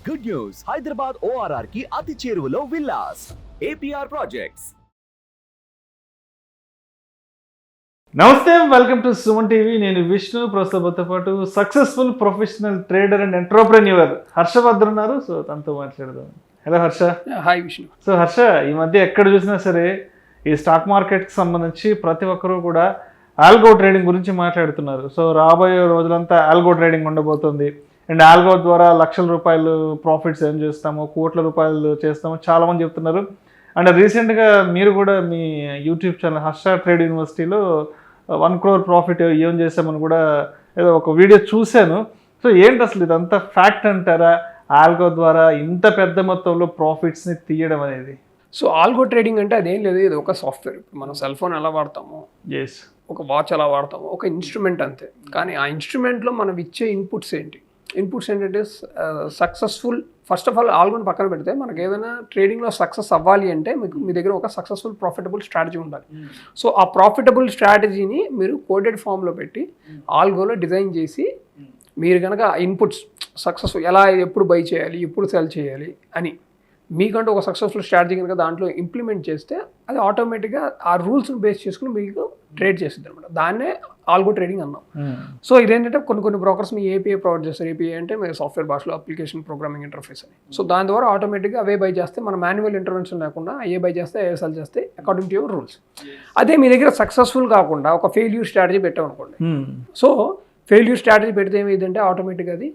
Good news, Hyderabad ORR కి అతి చేరువలో విల్లాస్ APR ప్రాజెక్ట్స్. నమస్తే, వెల్కమ్ టు సుమన్ టీవీ. నేను విష్ణు. ప్రస్తుతంతో పాటు successful professional trader and entrepreneur Harshavardhan ఉన్నారు. సో తనతో మాట్లాడదాం. Hello Harsha. Hi Vishnu. So Harsha, ఈ మధ్య ఎక్కడ చూసినా సరే ఈ స్టాక్ మార్కెట్కి సంబంధించి ప్రతి ఒక్కరూ కూడా ఆల్గో ట్రేడింగ్ గురించి మాట్లాడుతున్నారు. సో రాబోయే రోజులంతా ఆల్గో ట్రేడింగ్ ఉండబోతుంది. అండ్ ఆల్గో ద్వారా లక్షల రూపాయలు ప్రాఫిట్స్ ఏం చేస్తాము, కోట్ల రూపాయలు చేస్తాము చాలామంది చెప్తున్నారు. అండ్ రీసెంట్గా మీరు కూడా మీ యూట్యూబ్ ఛానల్ హర్ష ట్రేడ్ యూనివర్సిటీలో 1 crore ప్రాఫిట్ ఏం చేసామని కూడా ఏదో ఒక వీడియో చూశాను. సో ఏంటి అసలు ఇదంతా ఫ్యాక్ట్ అంటారా, ఆల్గో ద్వారా ఇంత పెద్ద మొత్తంలో ప్రాఫిట్స్ని తీయడం అనేది? సో ఆల్గో ట్రేడింగ్ అంటే అదేం లేదు, ఇది ఒక సాఫ్ట్వేర్. మనం సెల్ ఫోన్ ఎలా వాడతాము, ఎస్, ఒక వాచ్ ఎలా వాడతాము, ఒక ఇన్స్ట్రుమెంట్ అంతే. కానీ ఆ ఇన్స్ట్రుమెంట్లో మనం ఇచ్చే ఇన్పుట్స్ ఏంటంటే సక్సెస్ఫుల్. ఫస్ట్ ఆఫ్ ఆల్ ఆల్గోని పక్కన పెడితే మనకి ఏదైనా ట్రేడింగ్లో సక్సెస్ అవ్వాలి అంటే మీ దగ్గర ఒక సక్సెస్ఫుల్ ప్రాఫిటబుల్ స్ట్రాటజీ ఉండాలి. సో ఆ ప్రాఫిటబుల్ స్ట్రాటజీని మీరు కోడెడ్ ఫామ్లో పెట్టి ఆల్గోలో డిజైన్ చేసి మీరు కనుక ఇన్పుట్స్ సక్సెస్ఫుల్ ఎలా, ఎప్పుడు బై చేయాలి, ఎప్పుడు సెల్ చేయాలి అని మీకంటూ ఒక సక్సెస్ఫుల్ స్ట్రాటజీ కనుక దాంట్లో ఇంప్లిమెంట్ చేస్తే అది ఆటోమేటిక్గా ఆ రూల్స్ని బేస్ చేసుకుని మీకు ట్రేడ్ చేస్తుంది అనమాట. దాన్నే ఆల్గో ట్రేడింగ్ అన్నాం. సో ఇదేంటంటే కొన్ని బ్రోకర్స్ మీ ఏపీఐ ప్రొవైడ్ చేస్తారు. ఏపీఐ అంటే మీరు సాఫ్ట్వేర్ భాషలో అప్లికేషన్ ప్రోగ్రామింగ్ ఇంటర్ఫేస్ అని. సో దాని ద్వారా ఆటోమేటిక్గా అవే బై చేస్తే మన మాన్యువల్ ఇంటర్వెన్షన్ లేకుండా ఏ బై చేస్తే ఏ సెల్ చేస్తే అకార్డింగ్ టు యువర్ రూల్స్. అదే మీ దగ్గర సక్సెస్ఫుల్ కాకుండా ఒక ఫెయిల్యూర్ స్ట్రాటజీ పెట్టామనుకోండి. సో ఫెయిల్యూర్ స్ట్రాటజీ పెడితే ఏమైందంటే ఆటోమేటిక్గా అది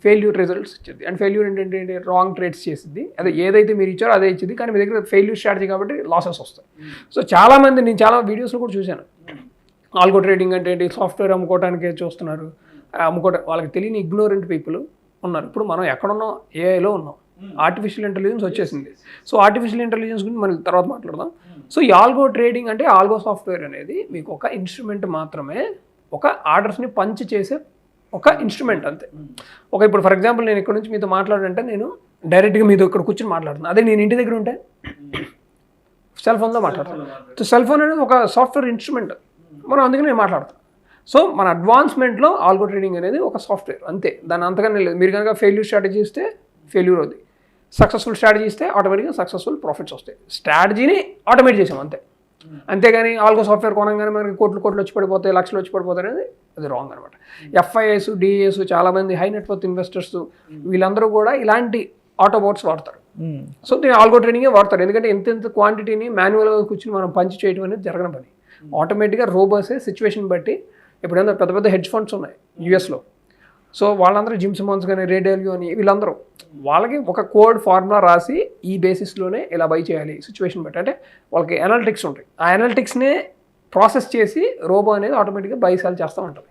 ఫెయిల్యూర్ రిజల్ట్స్ ఇచ్చింది. అండ్ ఫెయిల్యూర్ ఏంటంటే రాంగ్ ట్రేడ్స్ చేసింది. అదే ఏదైతే మీరు ఇచ్చారో అదే ఇచ్చింది, కానీ మీ దగ్గర ఫెయిల్యూర్ స్ట్రాటజీ కాబట్టి లాసెస్ వస్తాయి. సో చాలామంది, నేను చాలా వీడియోస్లో కూడా చూశాను, ఆల్గో ట్రేడింగ్ అంటే ఏంటి, సాఫ్ట్వేర్ అమ్ముకోవడానికే చూస్తున్నారు. వాళ్ళకి తెలియని ఇగ్నోరెంట్ పీపుల్ ఉన్నారు. ఇప్పుడు మనం ఎక్కడున్నాం, ఏఐలో ఉన్నాం, ఆర్టిఫిషియల్ ఇంటెలిజెన్స్ వచ్చేసింది. సో ఆర్టిఫిషియల్ ఇంటెలిజెన్స్ గురించి మనం తర్వాత మాట్లాడదాం. సో ఈ ఆల్గో ట్రేడింగ్ అంటే ఆల్గో సాఫ్ట్వేర్ అనేది మీకు ఒక ఇన్స్ట్రుమెంట్ మాత్రమే, ఒక ఆర్డర్స్ని పంచ్ చేసే ఒక ఇన్స్ట్రుమెంట్ అంతే. ఇప్పుడు ఫర్ ఎగ్జాంపుల్ నేను ఇక్కడ నుంచి మీతో మాట్లాడంటే నేను డైరెక్ట్గా మీతో ఇక్కడ కూర్చొని మాట్లాడుతున్నాను. అదే నేను ఇంటి దగ్గర ఉంటే సెల్ ఫోన్లో మాట్లాడతాను. సో సెల్ ఫోన్ అనేది ఒక సాఫ్ట్వేర్ ఇన్స్ట్రుమెంట్, మనం అందుకని నేను మాట్లాడతాను. సో మన అడ్వాన్స్మెంట్లో ఆల్గో ట్రేడింగ్ అనేది ఒక సాఫ్ట్వేర్ అంతే, దాని అంతగానే లేదు. మీరు కనుక ఫెయిల్యూర్ స్ట్రాటజీ ఇస్తే ఫెయిల్యూర్ అవుతుంది, సక్సెస్ఫుల్ స్ట్రాటజీ ఇస్తే ఆటోమేటిక్గా సక్సెస్ఫుల్ ప్రాఫిట్స్ వస్తాయి. స్ట్రాటజీని ఆటోమేట్ చేసాం అంతే. అంతేగాని ఆల్గో సాఫ్ట్వేర్ కొనగానే మనకి కోట్లు వచ్చి పడిపోతాయి, లక్షలు వచ్చి పడిపోతాయి అనేది అది రాంగ్ అనమాట. ఎఫ్ఐఎస్, డిఏఎస్, చాలామంది హై నెట్వర్త్ ఇన్వెస్టర్స్ వీళ్ళందరూ కూడా ఇలాంటి ఆటోబోట్స్ వాడతారు. సో దీన్ని ఆల్గో ట్రేడింగే వాడతారు. ఎందుకంటే ఎంత క్వాంటిటీని మాన్యువల్గా కూర్చొని మనం పంచ్ చేయడం అనేది జరగని పని. ఆటోమేటిక్గా రోబోసే సిచ్యువేషన్ బట్టి, ఇప్పుడు ఏదైనా పెద్ద హెడ్జ్ ఫండ్స్ ఉన్నాయి యూఎస్లో. సో వాళ్ళందరూ జిమ్ సిమన్స్ కానీ రేడియల్యూ అని వీళ్ళందరూ వాళ్ళకి ఒక కోడ్ ఫార్ములా రాసి ఈ బేసిస్లోనే ఇలా బై చేయాలి సిచ్యువేషన్ బట్టి. అంటే వాళ్ళకి అనలిటిక్స్ ఉంటాయి, ఆ అనలిటిక్స్నే ప్రాసెస్ చేసి రోబో అనేది ఆటోమేటిక్గా బై సెల్ చేస్తూ ఉంటుంది.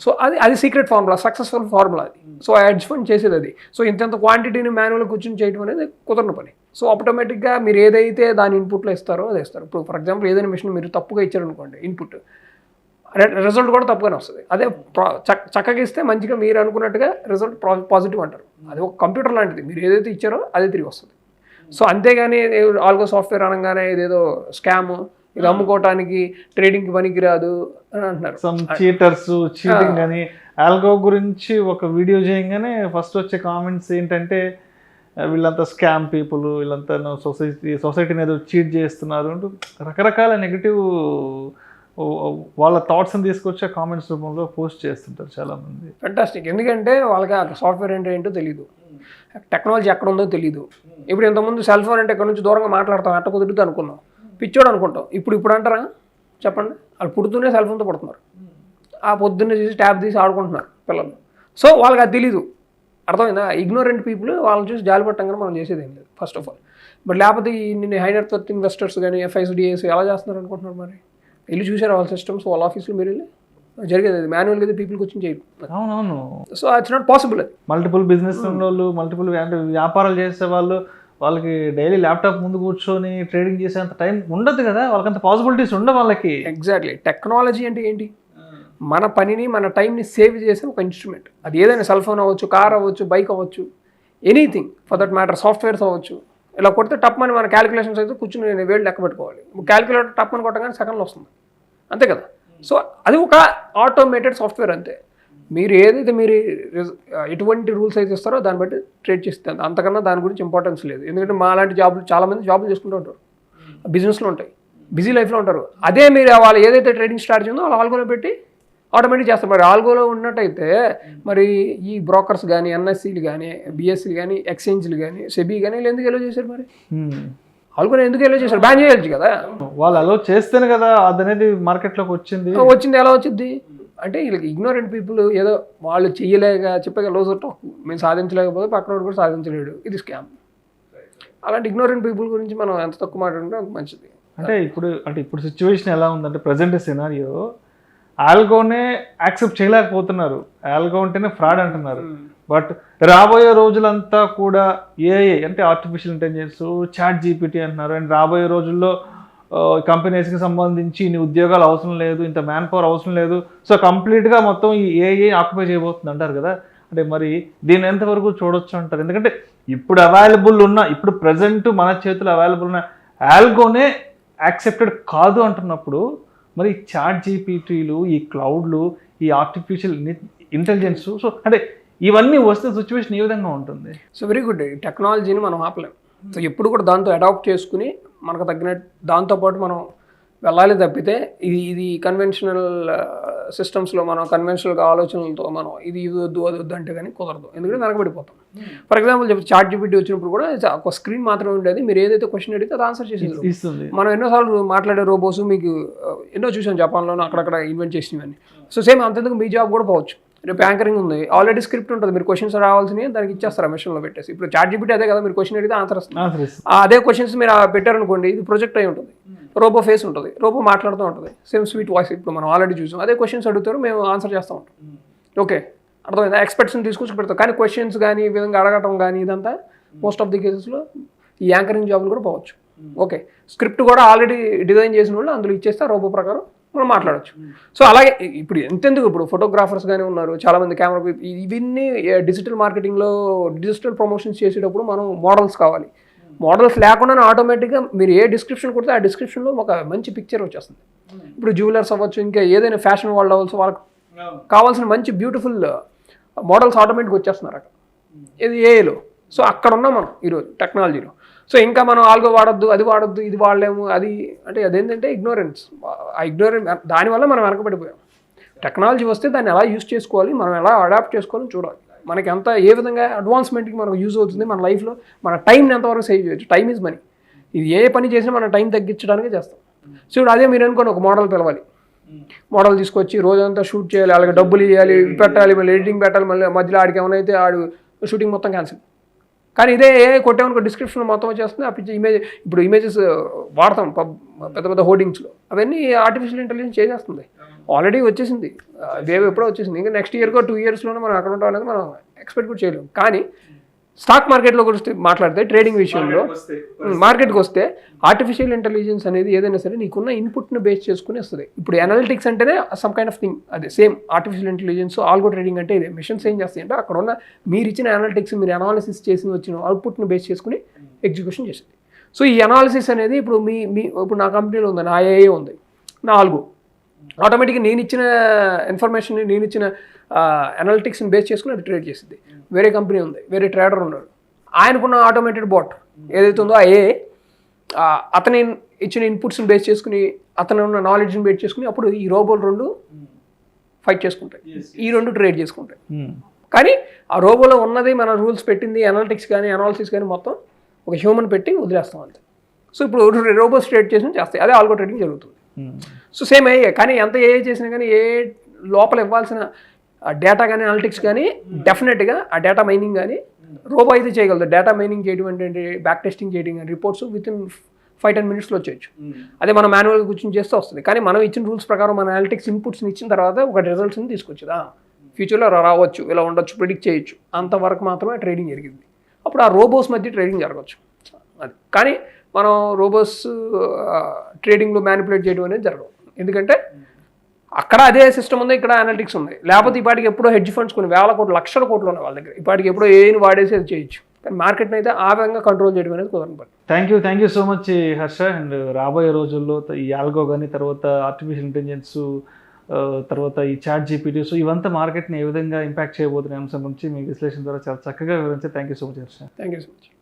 సో అది సీక్రెట్ ఫార్ములా, సక్సెస్ఫుల్ ఫార్ములా అది. సో ఆ హెడ్జ్ ఫండ్ చేసేది అది. సో ఇంత క్వాంటిటీని మాన్యువల్గా కూర్చొని చేయడం అనేది కుదరని పని. సో ఆటోమేటిక్గా మీరు ఏదైతే దాని ఇన్పుట్లో ఇస్తారో అది ఇస్తారు. ఇప్పుడు ఫర్ ఎగ్జాంపుల్ ఏదైనా మిషన్ మీరు తప్పుగా ఇచ్చారనుకోండి, ఇన్పుట్ రిజల్ట్ కూడా తప్పుగానే వస్తుంది. అదే చక్కగా ఇస్తే మంచిగా మీరు అనుకున్నట్టుగా రిజల్ట్ పాజిటివ్ అంటారు. అది ఒక కంప్యూటర్ లాంటిది, మీరు ఏదైతే ఇచ్చారో అదే తిరిగి వస్తుంది. సో అంతేగాని ఆల్గో సాఫ్ట్వేర్ అనగానే ఇదేదో స్కామ్, ఇది అమ్ముకోవటానికి ట్రేడింగ్కి పనికిరాదు అని అంటున్నారు. సమ్ చీటర్స్, చీటింగ్ అని. ఆల్గో గురించి ఒక వీడియో చేయగానే ఫస్ట్ వచ్చే కామెంట్స్ ఏంటంటే వీళ్ళంతా స్కామ్ పీపుల్, వీళ్ళంతా సొసైటీని ఏదో చీట్ చేస్తున్నారు అంటూ రకరకాల నెగిటివ్ వాళ్ళ థాట్స్ని తీసుకొచ్చే కామెంట్స్ రూపంలో పోస్ట్ చేస్తుంటారు చాలామంది. ఫెంటాస్టిక్. ఎందుకంటే వాళ్ళకి ఆ సాఫ్ట్వేర్ అంటే ఏంటో తెలియదు, టెక్నాలజీ ఎక్కడ ఉందో తెలియదు. ఇప్పుడు ఇంతకుముందు సెల్ ఫోన్ అంటే ఇక్కడ నుంచి దూరంగా మాట్లాడతాం, అట్ట కుదురుతూ అనుకున్నాం, పిచ్చోడు అనుకుంటాం. ఇప్పుడు అంటారా చెప్పండి, వాళ్ళు పుడుతూనే సెల్ ఫోన్తో పుడుతున్నారు. ఆ పొద్దున్నే చూసి ట్యాబ్ తీసి ఆడుకుంటున్నారు పిల్లలు. సో వాళ్ళకి అది తెలీదు, అర్థమైందా? ఇగ్నోరెంట్ పీపుల్ వాళ్ళని చూసి జాలి పట్టంగానే మనం చేసేది ఏం లేదు ఫస్ట్ ఆఫ్ ఆల్. బట్ లేకపోతే నిన్న హై నెట్వర్త్ ఇన్వెస్టర్స్ కానీ ఎఫ్ఐస్, డిఏస్ ఎలా చేస్తున్నారు అనుకుంటున్నారు? మరి వెళ్ళి చూసారు వాళ్ళ సిస్టమ్స్, వాళ్ళ ఆఫీస్లో మీరు వెళ్ళి జరిగేది అది మాన్యువల్గా అయితే పీపుల్ కూర్చొని చేయరు. అవునవును. So it's not possible. అది మల్టిపుల్ బిజినెస్ వాళ్ళు, మల్టిపుల్ వ్యాపారాలు చేసే వాళ్ళకి డైలీ ల్యాప్టాప్ ముందు కూర్చొని ట్రేడింగ్ చేసేంత టైం ఉండదు కదా, వాళ్ళకంత పాసిబిలిటీస్ ఉండవు వాళ్ళకి. ఎగ్జాక్ట్లీ. టెక్నాలజీ అంటే ఏంటి? మన పనిని, మన టైంని సేవ్ చేసే ఒక ఇన్స్ట్రుమెంట్. అది ఏదైనా సెల్ ఫోన్ అవ్వచ్చు, కార్ అవ్వచ్చు, బైక్ అవ్వచ్చు, anything for that matter, softwares అవ్వచ్చు. ఇలా కొడితే టప్ అని మన క్యాలిక్యులేషన్స్ అయితే కూర్చొని నేను వేళ్ళు లెక్క పెట్టుకోవాలి. క్యాలిక్యులేటర్ టప్ అని కొట్టగానే సెకండ్లో వస్తుంది, అంతే కదా. సో అది ఒక ఆటోమేటెడ్ సాఫ్ట్వేర్ అంతే. మీరు ఏదైతే మీరు ఎటువంటి రూల్స్ అయితే ఇస్తారో దాన్ని బట్టి ట్రేడ్ చేస్తాను, అంతకన్నా దాని గురించి ఇంపార్టెన్స్ లేదు. ఎందుకంటే మా లాంటి జాబులు చాలామంది జాబులు చేసుకుంటూ ఉంటారు, బిజినెస్లో ఉంటాయి, బిజీ లైఫ్లో ఉంటారు. అదే మీరు వాళ్ళు ఏదైతే ట్రేడింగ్ స్టార్ట్ చేసిందో వాళ్ళు ఆల్గోలో పెట్టి ఆటోమేటిక్ చేస్తారు. మరి ఆల్గోలో ఉన్నట్టయితే మరి ఈ బ్రోకర్స్ కానీ, ఎన్ఎస్సీలు కానీ, బిఎస్సీలు కానీ, ఎక్స్చేంజ్లు కానీ, సెబీ కానీ వీళ్ళు ఎందుకు ఎలో చేశారు? మరి ఆల్గోలో ఎందుకు ఎలో చేశారు? బ్యాన్ చేయొచ్చు కదా. వాళ్ళు అలో చేస్తేనే కదా అది అనేది మార్కెట్లోకి వచ్చింది. ఎలా వచ్చింది అంటే వీళ్ళకి ఇగ్నోరెంట్ పీపుల్ ఏదో వాళ్ళు చెయ్యలేక చెప్పగా లోజ్ టాక్, మేము సాధించలేకపోతే పక్కన కూడా సాధించలేడు, ఇది స్కామ్. అలాంటి ఇగ్నోరెంట్ పీపుల్ గురించి మనం ఎంత తక్కువ మాట్లాడుకుంటే అంత మంచిది. ఇప్పుడు సిచ్యువేషన్ ఎలా ఉందంటే ప్రజెంట్ సినారియో ఆల్గోనే యాక్సెప్ట్ చేయలేకపోతున్నారు. ఆల్గో ఉంటేనే ఫ్రాడ్ అంటున్నారు. బట్ రాబోయే రోజులంతా కూడా ఏఐ అంటే ఆర్టిఫిషియల్ ఇంటెలిజెన్స్, చాట్ జీపీటీ అంటున్నారు. అండ్ రాబోయే రోజుల్లో కంపెనీస్కి సంబంధించి ఇన్ని ఉద్యోగాలు అవసరం లేదు, ఇంత మ్యాన్ పవర్ అవసరం లేదు, సో కంప్లీట్గా మొత్తం ఈ ఏఐ ఆక్యుపై చేయబోతుంది అంటారు కదా. అంటే మరి దీన్ని ఎంతవరకు చూడొచ్చు అంటారు? ఎందుకంటే ఇప్పుడు అవైలబుల్ ఉన్న, ఇప్పుడు ప్రజెంట్ మన చేతులు అవైలబుల్ ఉన్న ఆల్గోనే యాక్సెప్టెడ్ కాదు అంటున్నప్పుడు మరి చాట్ జీపీటీలు, ఈ క్లౌడ్లు, ఈ ఆర్టిఫిషియల్ ఇంటెలిజెన్స్, సో అంటే ఇవన్నీ వస్తే సిచ్యువేషన్ ఏ విధంగా ఉంటుంది? So very good. టెక్నాలజీని మనం ఆపలేం. సో ఎప్పుడు కూడా దాంతో అడాప్ట్ చేసుకుని మనకు తగ్గినట్టు దాంతోపాటు మనం వెళ్ళాలి తప్పితే ఇది కన్వెన్షనల్ సిస్టమ్స్లో మనం కన్వెన్షనల్గా ఆలోచనలతో మనం ఇది వద్దు అది వద్దు అంటే కానీ కుదరదు. ఎందుకంటే వెనకబడిపోతాం. ఫర్ ఎగ్జాంపుల్ చెప్పి చాట్ జీపీటీ వచ్చినప్పుడు కూడా ఒక స్క్రీన్ మాత్రమే ఉండేది, మీరు ఏదైతే క్వశ్చన్ అడిగితే అది ఆన్సర్ చేసేది. మనం ఎన్నోసార్లు మాట్లాడే రోబోస్ మీకు ఎన్నో చూసాం, జపాన్లోనూ అక్కడక్కడ ఇన్వెంట్ చేసినవన్నీ. సో సేమ్ అంతెందుకు మీ జాబ్ కూడా పోవచ్చు. రేపు యాంకరింగ్ ఉంది, ఆల్రెడీ స్క్రిప్ట్ ఉంటుంది, మీరు క్వశ్చన్స్ రావాల్సినవి దానికి ఇచ్చేస్తారు మెషిన్లో పెట్టేసి. ఇప్పుడు చాట్ జీపీటీ అదే కదా, మీరు క్వశ్చన్ అడిగితే ఆన్సర్ వస్తుంది. అదే క్వశ్చన్స్ మీరు పెట్టారనుకోండి, ఇది ప్రొజెక్ట్ అయి ఉంటుంది, రోబో ఫేస్ ఉంటుంది, రోబో మాట్లాడుతూ ఉంటుంది, సేమ్ స్వీట్ వాయిస్. ఇప్పుడు మనం ఆల్రెడీ చూసాం, అదే క్వశ్చన్స్ అడుగుతారు, మేము ఆన్సర్ చేస్తూ ఉంటాం. ఓకే, అర్థమైందా? ఎక్స్పర్ట్స్ని తీసుకొచ్చి పెడతాం. కానీ క్వశ్చన్స్ కానీ ఈ విధంగా అడగటం కానీ ఇదంతా మోస్ట్ ఆఫ్ ది కేసెస్లో ఈ యాంకరింగ్ జాబ్లు కూడా పోవచ్చు. ఓకే, స్క్రిప్ట్ కూడా ఆల్రెడీ డిజైన్ చేసిన వాళ్ళు అందులో ఇచ్చేస్తే రోబో ప్రకారం మనం మాట్లాడచ్చు. సో అలాగే ఇప్పుడు ఎంతెందుకు ఇప్పుడు ఫోటోగ్రాఫర్స్ కానీ ఉన్నారు, చాలామంది కెమెరా, ఇవన్నీ డిజిటల్ మార్కెటింగ్లో డిజిటల్ ప్రమోషన్స్ చేసేటప్పుడు మనం మోడల్స్ కావాలి. మోడల్స్ లేకుండా ఆటోమేటిక్గా మీరు ఏ డిస్క్రిప్షన్ కొడితే ఆ డిస్క్రిప్షన్లో ఒక మంచి పిక్చర్ వచ్చేస్తుంది. ఇప్పుడు జ్యువెలర్స్ అవ్వచ్చు, ఇంకా ఏదైనా ఫ్యాషన్ వరల్డ్ అవ్వచ్చు, వాళ్ళకి కావాల్సిన మంచి బ్యూటిఫుల్ మోడల్స్ ఆటోమేటిక్గా వచ్చేస్తున్నారు అక్కడ, ఇది ఏఐలో. సో అక్కడ ఉన్నాం మనం ఈరోజు టెక్నాలజీలో. సో ఇంకా మనం ఆల్గో వాడొద్దు, అది వాడొద్దు, ఇది వాడలేము, అది అంటే అదేంటంటే ఇగ్నోరెన్స్. ఆ ఇగ్నోరెన్స్ దానివల్ల మనం వెనకబడిపోయాం. టెక్నాలజీ వస్తే దాన్ని ఎలా యూస్ చేసుకోవాలి, మనం ఎలా అడాప్ట్ చేసుకోవాలని చూడాలి. మనకి ఎంత ఏ విధంగా అడ్వాన్స్మెంట్కి మనకు యూజ్ అవుతుంది, మన లైఫ్లో మన టైంని ఎంతవరకు సేవ్ చేయొచ్చు. Time is money. ఇది ఏ పని చేసినా మన టైం తగ్గించడానికే చేస్తాం. సో ఇప్పుడు అదే మీరు అనుకోండి, ఒక మోడల్ పిలవాలి, మోడల్ తీసుకొచ్చి రోజంతా షూట్ చేయాలి, అలాగే డబ్బులు ఇవ్వాలి, పెట్టాలి, మళ్ళీ ఎడిటింగ్ పెట్టాలి, మళ్ళీ మధ్యలో ఆడికి ఏమైనా ఆడు షూటింగ్ మొత్తం క్యాన్సిల్. కానీ ఇదే కొట్టామనుకో డిస్క్రిప్షన్ మొత్తం వచ్చేస్తుంది, ఆ పిక్చర్ ఇమేజ్. ఇప్పుడు ఇమేజెస్ వాడతాం పెద్ద పెద్ద హోర్డింగ్స్లో, అవన్నీ ఆర్టిఫిషియల్ ఇంటెలిజెన్స్ చేసేస్తుంది. ఆల్రెడీ వచ్చేసింది, వేవ్ ఎప్పుడో వచ్చేసింది. ఇంకా నెక్స్ట్ ఇయర్కో 2 yearsలోనే మనం అక్కడ ఉంటాం అనేది మనం ఎక్స్పెక్ట్ కూడా చేయలేము. కానీ స్టాక్ మార్కెట్లో గురించి మాట్లాడితే, ట్రేడింగ్ విషయంలో మార్కెట్కి వస్తే ఆర్టిఫిషియల్ ఇంటెలిజెన్స్ అనేది ఏదైనా సరే నీకున్న ఇన్పుట్ని బేస్ చేసుకుని వస్తుంది. ఇప్పుడు అనలిటిక్స్ అంటేనే సమ్ కైండ్ ఆఫ్ థింగ్, అదే same artificial intelligence. Algo trading అంటే ఇదే. మిషన్స్ ఏం చేస్తాయి అంటే అక్కడ ఉన్న మీరు ఇచ్చిన అనలిటిక్స్, మీరు అనాలిసిస్ చేసి వచ్చిన అవుట్పుట్ని బేస్ చేసుకుని ఎగ్జిక్యూషన్ చేస్తుంది. సో ఈ అనాలిసిస్ అనేది ఇప్పుడు ఇప్పుడు నా కంపెనీలో ఉంది, నా ఏఏ ఉంది, నా ఆల్గో ఆటోమేటిక్గా నేను ఇచ్చిన ఇన్ఫర్మేషన్, నేను ఇచ్చిన అనలిటిక్స్ని బేస్ చేసుకుని అది ట్రేడ్ చేసింది. వేరే కంపెనీ ఉంది, వేరే ట్రేడర్ ఉన్నాడు, ఆయనకున్న ఆటోమేటెడ్ బాట్ ఏదైతే ఉందో ఆ ఏఐ అతని ఇచ్చిన ఇన్పుట్స్ని బేస్ చేసుకుని, అతను ఉన్న నాలెడ్జ్ని బేస్ చేసుకుని అప్పుడు ఈ రోబోలు 2 ఫైట్ చేసుకుంటాయి, ఈ 2 ట్రేడ్ చేసుకుంటాయి. కానీ ఆ రోబోలో ఉన్నది మన రూల్స్ పెట్టింది, అనలిటిక్స్ కానీ అనాలిసిస్ కానీ మొత్తం ఒక హ్యూమన్ పెట్టి వదిలేస్తాం అంతే. సో ఇప్పుడు రోబోస్ ట్రేడ్ చేసి చేస్తాయి, అదే ఆల్గో ట్రేడింగ్ జరుగుతుంది. So same AI. కానీ ఎంత ఏఐ చేసినా కానీ ఏ లోపల ఇవ్వాల్సిన డేటా కానీ అనలిటిక్స్ కానీ డెఫినెట్గా ఆ డేటా మైనింగ్ కానీ రోబో అయితే చేయగలదు. డేటా మైనింగ్ చేయడం అంటే బ్యాక్ టెస్టింగ్ చేయడం కానీ రిపోర్ట్స్ వితిన్ 5-10 minutesలో వచ్చేయచ్చు. అదే మనం మాన్యువల్గా కూర్చొని చేస్తే వస్తుంది. కానీ మనం ఇచ్చిన రూల్స్ ప్రకారం మన అనలిటిక్స్ ఇన్పుట్స్ని ఇచ్చిన తర్వాత ఒక రిజల్ట్స్ని తీసుకొచ్చుదా, ఫ్యూచర్లో రావచ్చు, ఇలా ఉండొచ్చు, ప్రిడిక్ట్ చేయొచ్చు, అంతవరకు మాత్రమే ట్రేడింగ్ జరిగింది. అప్పుడు ఆ రోబోస్ మధ్య ట్రేడింగ్ జరగవచ్చు అది. కానీ మనం రోబోస్ ట్రేడింగ్లో మ్యానిపులేట్ చేయడం అనేది జరగదు. ఎందుకంటే అక్కడ అదే సిస్టమ్ ఉంది, ఇక్కడ అనలిటిక్స్ ఉంది. లేకపోతే ఇప్పటికి ఎప్పుడో హెడ్జ్ ఫండ్స్ కొన్ని వేల కోట్లు, లక్షల కోట్లు ఉన్నాయి వాళ్ళ దగ్గర, ఇప్పటికి ఎప్పుడో ఏని వాడేసి అది చేయొచ్చు. కానీ మార్కెట్ని అయితే ఆ విధంగా కంట్రోల్ చేయడం అనేది కుదరని పని. Thank you so much Harsha. And రాబోయే రోజుల్లో ఈ ఆల్గో కానీ, తర్వాత ఆర్టిఫిషియల్ ఇంటెలిజెన్స్, తర్వాత ఈ చాట్ జీపీటీ, సో ఇవంతా మార్కెట్ని ఏ విధంగా ఇంపాక్ట్ చేయబోతున్న అంశం గురించి మీ విశ్లేషణ ద్వారా చాలా చక్కగా వివరించి thank you so much Harsha. Thank you so much.